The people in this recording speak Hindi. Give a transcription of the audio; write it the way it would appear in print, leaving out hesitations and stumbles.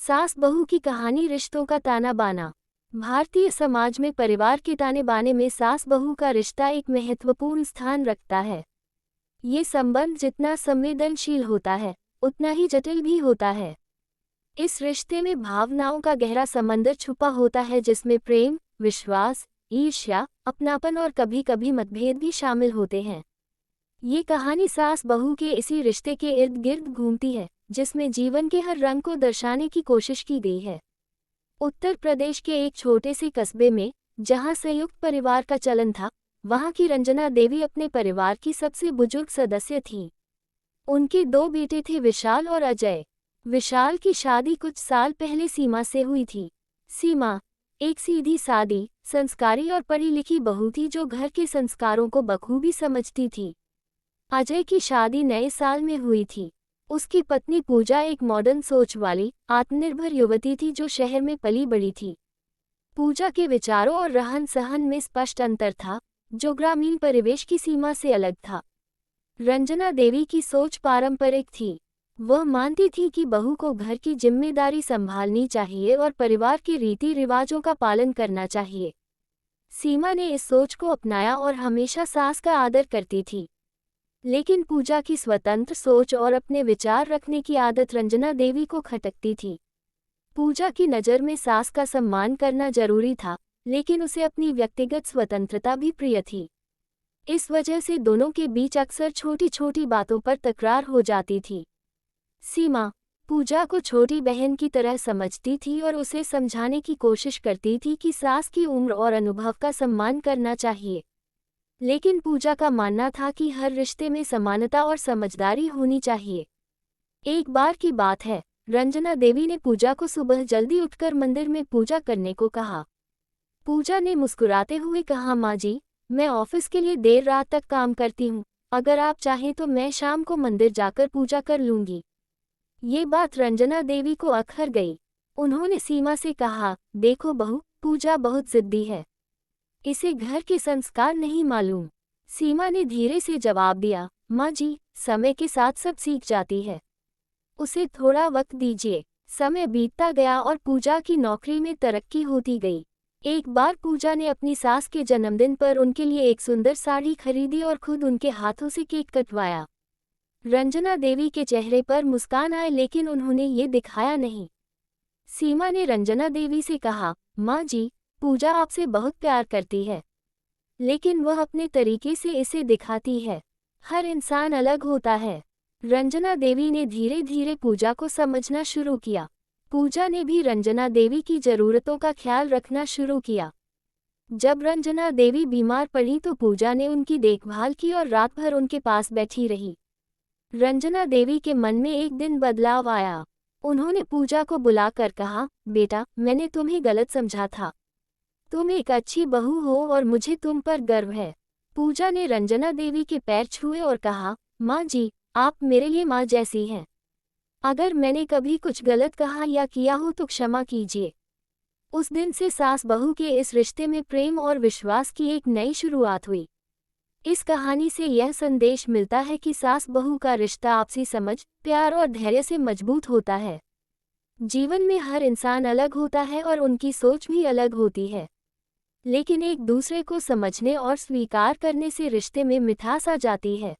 सास बहू की कहानी रिश्तों का ताना बाना। भारतीय समाज में परिवार के ताने बाने में सास बहू का रिश्ता एक महत्वपूर्ण स्थान रखता है। ये संबंध जितना संवेदनशील होता है, उतना ही जटिल भी होता है। इस रिश्ते में भावनाओं का गहरा समंदर छुपा होता है, जिसमें प्रेम, विश्वास, ईर्ष्या, अपनापन और कभी-कभी मतभेद भी शामिल होते हैं। ये कहानी सास बहू के इसी रिश्ते के इर्द गिर्द घूमती है, जिसमें जीवन के हर रंग को दर्शाने की कोशिश की गई है। उत्तर प्रदेश के एक छोटे से कस्बे में, जहां संयुक्त परिवार का चलन था, वहां की रंजना देवी अपने परिवार की सबसे बुजुर्ग सदस्य थीं। उनके 2 बेटे थे, विशाल और अजय। विशाल की शादी कुछ साल पहले सीमा से हुई थी। सीमा एक सीधी सादी, संस्कारी और पढ़ी लिखी बहू थी जो घर के संस्कारों को बखूबी समझती थी। अजय की शादी नए साल में हुई थी। उसकी पत्नी पूजा एक मॉडर्न सोच वाली, आत्मनिर्भर युवती थी जो शहर में पली बड़ी थी। पूजा के विचारों और रहन सहन में स्पष्ट अंतर था, जो ग्रामीण परिवेश की सीमा से अलग था। रंजना देवी की सोच पारंपरिक थी। वह मानती थी कि बहू को घर की जिम्मेदारी संभालनी चाहिए और परिवार के रीति रिवाजों का पालन करना चाहिए। सीमा ने इस सोच को अपनाया और हमेशा सास का आदर करती थी। लेकिन पूजा की स्वतंत्र सोच और अपने विचार रखने की आदत रंजना देवी को खटकती थी। पूजा की नज़र में सास का सम्मान करना जरूरी था, लेकिन उसे अपनी व्यक्तिगत स्वतंत्रता भी प्रिय थी। इस वजह से दोनों के बीच अक्सर छोटी छोटी बातों पर तकरार हो जाती थी। सीमा पूजा को छोटी बहन की तरह समझती थी और उसे समझाने की कोशिश करती थी कि सास की उम्र और अनुभव का सम्मान करना चाहिए। लेकिन पूजा का मानना था कि हर रिश्ते में समानता और समझदारी होनी चाहिए। एक बार की बात है, रंजना देवी ने पूजा को सुबह जल्दी उठकर मंदिर में पूजा करने को कहा। पूजा ने मुस्कुराते हुए कहा, माँ जी, मैं ऑफिस के लिए देर रात तक काम करती हूँ। अगर आप चाहें तो मैं शाम को मंदिर जाकर पूजा कर लूँगी। ये बात रंजना देवी को अखर गई। उन्होंने सीमा से कहा, देखो बहू, पूजा बहुत जिद्दी है। इसे घर के संस्कार नहीं मालूम। सीमा ने धीरे से जवाब दिया, माँ जी, समय के साथ सब सीख जाती है। उसे थोड़ा वक्त दीजिए। समय बीतता गया और पूजा की नौकरी में तरक्की होती गई। एक बार पूजा ने अपनी सास के जन्मदिन पर उनके लिए एक सुंदर साड़ी खरीदी और खुद उनके हाथों से केक कटवाया। रंजना देवी के चेहरे पर मुस्कान आए, लेकिन उन्होंने ये दिखाया नहीं। सीमा ने रंजना देवी से कहा, माँ जी, पूजा आपसे बहुत प्यार करती है, लेकिन वह अपने तरीके से इसे दिखाती है। हर इंसान अलग होता है। रंजना देवी ने धीरे धीरे पूजा को समझना शुरू किया। पूजा ने भी रंजना देवी की ज़रूरतों का ख्याल रखना शुरू किया। जब रंजना देवी बीमार पड़ी तो पूजा ने उनकी देखभाल की और रात भर उनके पास बैठी रही। रंजना देवी के मन में एक दिन बदलाव आया। उन्होंने पूजा को बुलाकर कहा, बेटा, मैंने तुम्हें गलत समझा था। तुम एक अच्छी बहू हो और मुझे तुम पर गर्व है। पूजा ने रंजना देवी के पैर छुए और कहा, माँ जी, आप मेरे लिए माँ जैसी हैं। अगर मैंने कभी कुछ गलत कहा या किया हो तो क्षमा कीजिए। उस दिन से सास बहू के इस रिश्ते में प्रेम और विश्वास की एक नई शुरुआत हुई। इस कहानी से यह संदेश मिलता है कि सास बहू का रिश्ता आपसी समझ, प्यार और धैर्य से मजबूत होता है। जीवन में हर इंसान अलग होता है और उनकी सोच भी अलग होती है, लेकिन एक दूसरे को समझने और स्वीकार करने से रिश्ते में मिठास आ जाती है।